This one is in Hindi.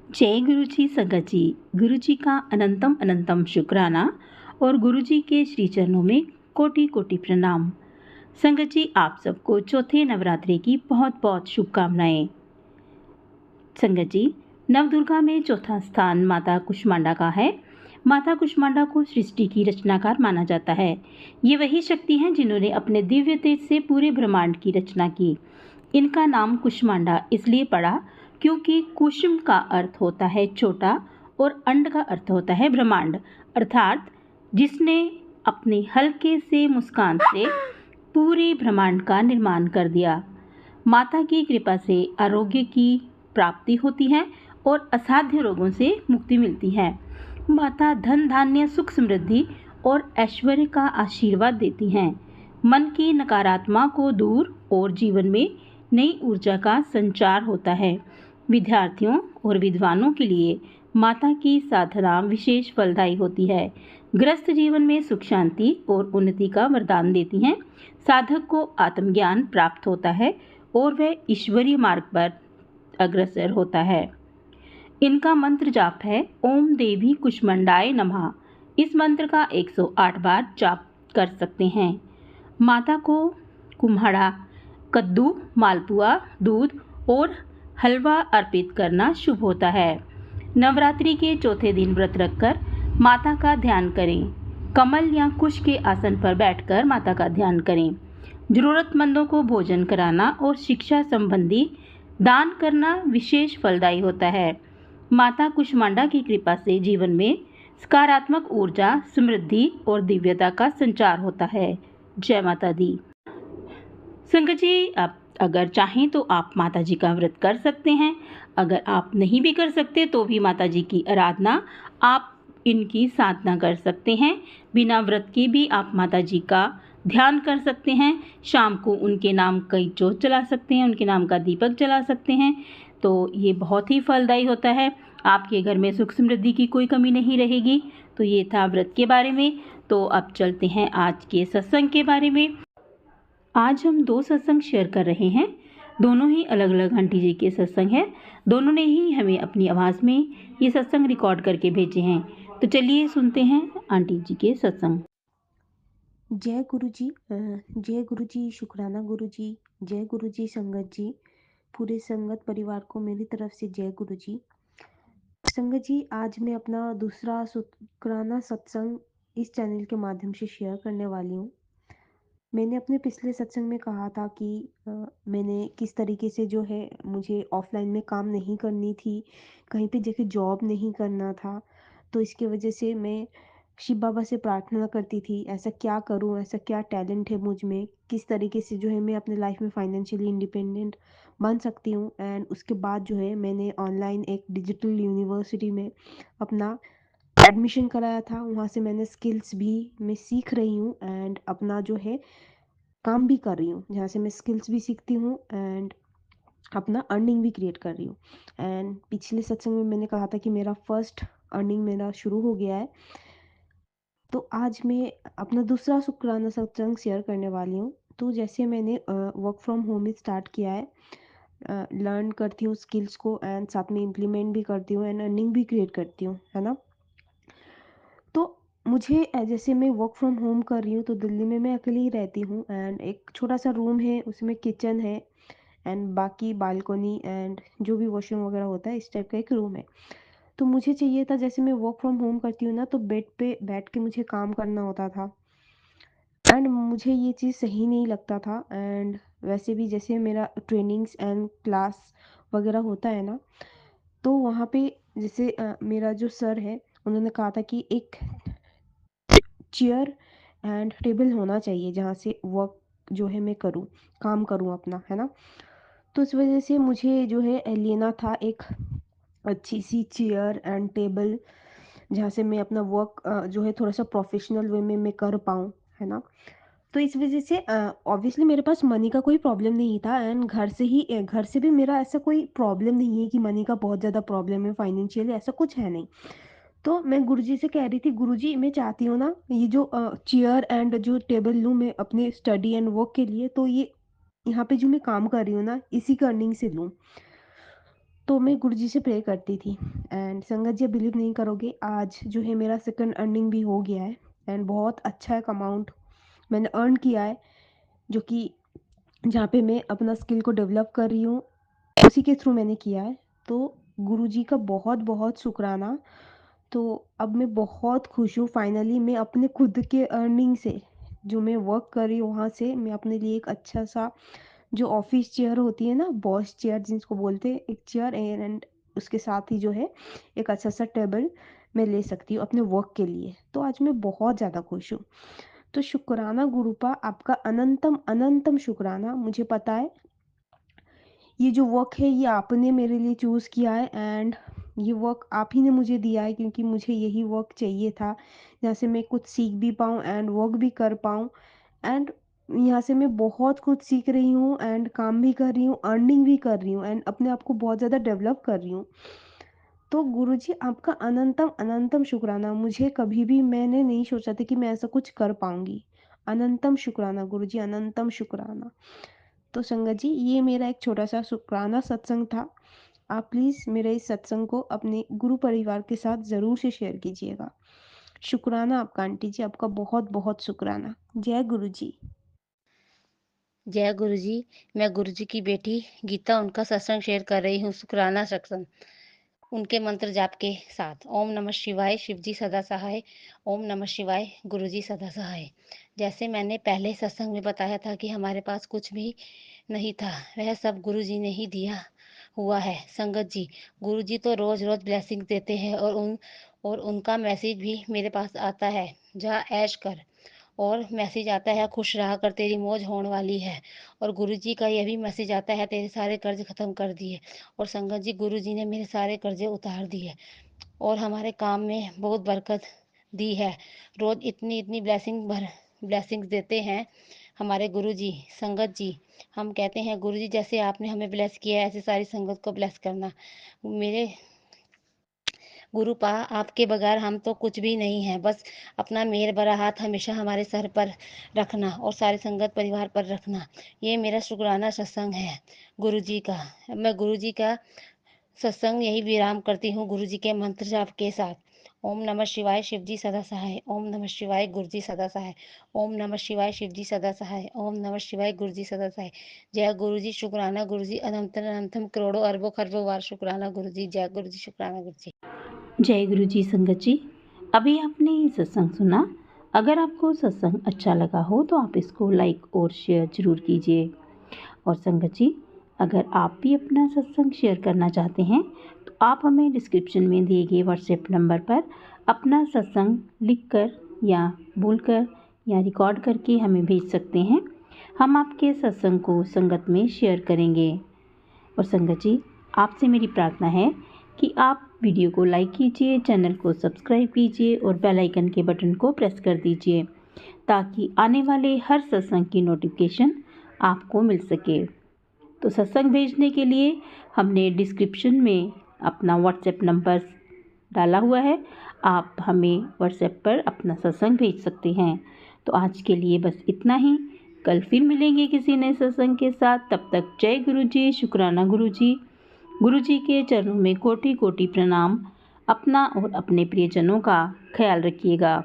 जय गुरु जी संगत जी। गुरु जी का अनंतम अनंतम शुक्राना और गुरु जी के श्री चरणों में कोटि कोटि प्रणाम। संगत जी, आप सबको चौथे नवरात्रि की बहुत बहुत शुभकामनाएं। संगत जी, नवदुर्गा में चौथा स्थान माता कुष्मांडा का है। माता कुष्मांडा को सृष्टि की रचनाकार माना जाता है। ये वही शक्ति हैं जिन्होंने अपने दिव्य तेज से पूरे ब्रह्मांड की रचना की। इनका नाम कुष्मांडा इसलिए पड़ा क्योंकि कुसुम का अर्थ होता है छोटा और अंड का अर्थ होता है ब्रह्मांड, अर्थात जिसने अपने हल्के से मुस्कान से पूरे ब्रह्मांड का निर्माण कर दिया। माता की कृपा से आरोग्य की प्राप्ति होती है और असाध्य रोगों से मुक्ति मिलती है। माता धन धान्य सुख समृद्धि और ऐश्वर्य का आशीर्वाद देती हैं। मन की नकारात्मक को दूर और जीवन में नई ऊर्जा का संचार होता है। विद्यार्थियों और विद्वानों के लिए माता की साधना विशेष फलदायी होती है। ग्रस्त जीवन में सुख शांति और उन्नति का वरदान देती हैं। साधक को आत्मज्ञान प्राप्त होता है और वह ईश्वरीय मार्ग पर अग्रसर होता है। इनका मंत्र जाप है ओम देवी कुष्मांडाय नमः। इस मंत्र का 108 बार जाप कर सकते हैं। माता को कुम्हाड़ा, कद्दू, मालपुआ, दूध और हलवा अर्पित करना शुभ होता है। नवरात्रि के चौथे दिन व्रत रखकर माता का ध्यान करें। कमल या कुश के आसन पर बैठकर माता का ध्यान करें। जरूरतमंदों को भोजन कराना और शिक्षा संबंधी दान करना विशेष फलदायी होता है। माता कुष्मांडा की कृपा से जीवन में सकारात्मक ऊर्जा, समृद्धि और दिव्यता का संचार होता है। जय माता दी। संगत जी, आप अगर चाहें तो आप माता जी का व्रत कर सकते हैं। अगर आप नहीं भी कर सकते तो भी माता जी की आराधना, आप इनकी साधना कर सकते हैं। बिना व्रत के भी आप माता जी का ध्यान कर सकते हैं। शाम को उनके नाम की जोत जला सकते हैं, उनके नाम का दीपक जला सकते हैं। तो ये बहुत ही फलदायी होता है। आपके घर में सुख समृद्धि की कोई कमी नहीं रहेगी। तो ये था व्रत के बारे में। तो अब चलते हैं आज के सत्संग के बारे में। आज हम 2 सत्संग शेयर कर रहे हैं। दोनों ही अलग अलग आंटी जी के सत्संग हैं। दोनों ने ही हमें अपनी आवाज़ में ये सत्संग रिकॉर्ड करके भेजे हैं। तो चलिए सुनते हैं आंटी जी के सत्संग। जय गुरु जी। जय गुरु जी, शुक्राना गुरु जी। जय गुरु जी संगत जी। पूरे संगत परिवार को मेरी तरफ से जय गुरु जी। संगत जी, आज मैं अपना दूसरा शुक्राना सत्संग इस चैनल के माध्यम से शेयर करने वाली हूँ। मैंने अपने पिछले सत्संग में कहा था कि मैंने किस तरीके से जो है मुझे ऑफलाइन में काम नहीं करनी थी, कहीं पे जाके जॉब नहीं करना था। तो इसकी वजह से मैं शिव बाबा से प्रार्थना करती थी, ऐसा क्या करूं, ऐसा क्या टैलेंट है मुझ में, किस तरीके से जो है मैं अपने लाइफ में फाइनेंशियली इंडिपेंडेंट बन सकती हूँ। एंड उसके बाद जो है मैंने ऑनलाइन एक डिजिटल यूनिवर्सिटी में अपना एडमिशन कराया था। वहाँ से मैंने स्किल्स भी मैं सीख रही हूँ एंड अपना जो है काम भी कर रही हूँ, जहाँ से मैं स्किल्स भी सीखती हूँ एंड अपना अर्निंग भी क्रिएट कर रही हूँ। एंड पिछले सत्संग में मैंने कहा था कि मेरा फर्स्ट अर्निंग मेरा शुरू हो गया है। तो आज मैं अपना दूसरा शुक्राना सत्संग शेयर करने वाली हूँ। तो जैसे मैंने वर्क फ्रॉम होम स्टार्ट किया है, लर्न करती हूँ स्किल्स को एंड साथ में इम्प्लीमेंट भी करती हूँ एंड अर्निंग भी क्रिएट करती हूँ, है ना। तो मुझे जैसे मैं वर्क फ्रॉम होम कर रही हूँ तो दिल्ली में मैं अकेली ही रहती हूँ एंड एक छोटा सा रूम है, उसमें किचन है एंड बाकी बालकनी एंड जो भी वॉशरूम वगैरह होता है इस टाइप का एक रूम है। तो मुझे चाहिए था, जैसे मैं वर्क फ्रॉम होम करती हूँ ना, तो बेड पे बैठ के मुझे काम करना होता था एंड मुझे ये चीज़ सही नहीं लगता था। एंड वैसे भी जैसे मेरा ट्रेनिंग्स एंड क्लास वगैरह होता है ना, तो वहाँ पे जैसे मेरा जो सर है उन्होंने कहा था कि एक चेयर एंड टेबल होना चाहिए जहाँ से वर्क जो है मैं करूँ, काम करूँ अपना, है ना। तो इस वजह से मुझे जो है लेना था एक अच्छी सी चेयर एंड टेबल, जहाँ से मैं अपना वर्क जो है थोड़ा सा प्रोफेशनल वे में मैं कर पाऊँ, है ना। तो इस वजह से ऑब्वियसली मेरे पास मनी का कोई प्रॉब्लम नहीं था एंड घर से भी मेरा ऐसा कोई प्रॉब्लम नहीं है कि मनी का बहुत ज़्यादा प्रॉब्लम है, फाइनेंशियली ऐसा कुछ है नहीं। तो मैं गुरुजी से कह रही थी, गुरुजी मैं चाहती हूँ ना ये जो चेयर एंड जो टेबल लूँ मैं अपने स्टडी एंड वर्क के लिए, तो ये यहाँ पे जो मैं काम कर रही हूँ ना इसी का अर्निंग से लूँ। तो मैं गुरुजी से प्रे करती थी। एंड संगत जी, बिलीव नहीं करोगे, आज जो है मेरा सेकंड अर्निंग भी हो गया है एंड बहुत अच्छा एक अमाउंट मैंने अर्न किया है, जो कि जहाँ पे मैं अपना स्किल को डेवलप कर रही हूँ, उसी के थ्रू मैंने किया है। तो गुरुजी का बहुत बहुत शुक्राना। तो अब मैं बहुत खुश हूँ, फाइनली मैं अपने खुद के अर्निंग से, जो मैं वर्क कर रही हूँ वहाँ से, मैं अपने लिए एक अच्छा सा, जो ऑफिस चेयर होती है ना, बॉस चेयर जिसको बोलते हैं, एक चेयर एंड उसके साथ ही जो है एक अच्छा सा टेबल मैं ले सकती हूँ अपने वर्क के लिए। तो आज मैं बहुत ज़्यादा खुश हूँ। तो शुक्राना गुरुपा, आपका अनंतम अनंतम शुक्राना। मुझे पता है ये जो वर्क है ये आपने मेरे लिए चूज़ किया है एंड ये वर्क आप ही ने मुझे दिया है, क्योंकि मुझे यही वर्क चाहिए था, जहाँ से मैं कुछ सीख भी पाऊँ एंड वर्क भी कर पाऊँ। एंड यहाँ से मैं बहुत कुछ सीख रही हूँ एंड काम भी कर रही हूँ, अर्निंग भी कर रही हूँ एंड अपने आप को बहुत ज़्यादा डेवलप कर रही हूँ। तो गुरुजी, आपका अनंतम अनंतम शुक्राना। मुझे कभी भी मैंने नहीं सोचा था कि मैं ऐसा कुछ कर पाऊंगी। अनंतम शुक्राना गुरुजी, अनंतम शुक्राना। तो संगत जी, ये मेरा एक छोटा सा शुक्राना सत्संग था। आप प्लीज़ मेरे इस सत्संग को अपने गुरु परिवार के साथ ज़रूर से शेयर कीजिएगा। शुक्राना आपका आंटी जी, आपका बहुत बहुत शुक्राना। जय गुरु जी। जय गुरु जी। मैं गुरु जी की बेटी गीता उनका सत्संग शेयर कर रही हूँ, शुक्राना सत्संग, उनके मंत्र जाप के साथ। ओम नमः शिवाय, शिव जी सदा सहाय। ओम नमः शिवाय, गुरु जी सदा सहाय। जैसे मैंने पहले सत्संग में बताया था कि हमारे पास कुछ भी नहीं था, वह सब गुरु जी ने ही दिया हुआ है। संगत जी, गुरु जी तो रोज रोज ब्लेसिंग देते हैं और उनका मैसेज भी मेरे पास आता है, जा ऐश कर। और मैसेज आता है, खुश रहा कर, तेरी मौज होने वाली है। और गुरुजी का यह भी मैसेज आता है, तेरे सारे कर्ज खत्म कर दिए। और संगत जी, गुरुजी ने मेरे सारे कर्जे उतार दिए और हमारे काम में बहुत बरकत दी है। रोज इतनी इतनी ब्लेसिंग्स देते हैं हमारे गुरुजी। संगत जी, हम कहते हैं गुरुजी, जैसे आपने हमें ब्लेस किया है ऐसे सारी संगत को ब्लेस करना। मेरे गुरुपा, आपके बगैर हम तो कुछ भी नहीं है। बस अपना मेहर भरा हाथ हमेशा हमारे सर पर रखना और सारी संगत परिवार पर रखना। ये मेरा शुक्राना सत्संग है गुरु जी का। मैं गुरु जी का सत्संग यही विराम करती हूँ गुरु जी के मंत्र जाप के साथ। ओम नमः शिवाय, शिव जी सदा सहाय। ओम नमः शिवाय, गुरु जी सदा सहाय। ओम नमः शिवाय, शिव जी सदा सहाय। ओम नमः शिवाय, गुरु जी सदा सहाय। जय गुरु जी, शुक्राना गुरु जी, अनंतम अनंतम करोड़ों अरबों खरबों बार शुक्राना गुरु जी। जय गुरु जी, शुक्राना गुरु जी। जय गुरु जी। संगत जी, अभी आपने ये सत्संग सुना। अगर आपको सत्संग अच्छा लगा हो तो आप इसको लाइक और शेयर ज़रूर कीजिए। और संगत जी, अगर आप भी अपना सत्संग शेयर करना चाहते हैं तो आप हमें डिस्क्रिप्शन में दिए गए व्हाट्सएप नंबर पर अपना सत्संग लिखकर या बोलकर या रिकॉर्ड करके हमें भेज सकते हैं। हम आपके सत्संग को संगत में शेयर करेंगे। और संगत जी, आपसे मेरी प्रार्थना है कि आप वीडियो को लाइक कीजिए, चैनल को सब्सक्राइब कीजिए और बेल आइकन के बटन को प्रेस कर दीजिए, ताकि आने वाले हर सत्संग की नोटिफिकेशन आपको मिल सके। तो सत्संग भेजने के लिए हमने डिस्क्रिप्शन में अपना व्हाट्सएप नंबर डाला हुआ है। आप हमें व्हाट्सएप पर अपना सत्संग भेज सकते हैं। तो आज के लिए बस इतना ही। कल फिर मिलेंगे किसी नए सत्संग के साथ। तब तक जय गुरु जी, शुक्राना गुरु जी। गुरु जी के चरणों में कोटि कोटि प्रणाम। अपना और अपने प्रियजनों का ख्याल रखिएगा।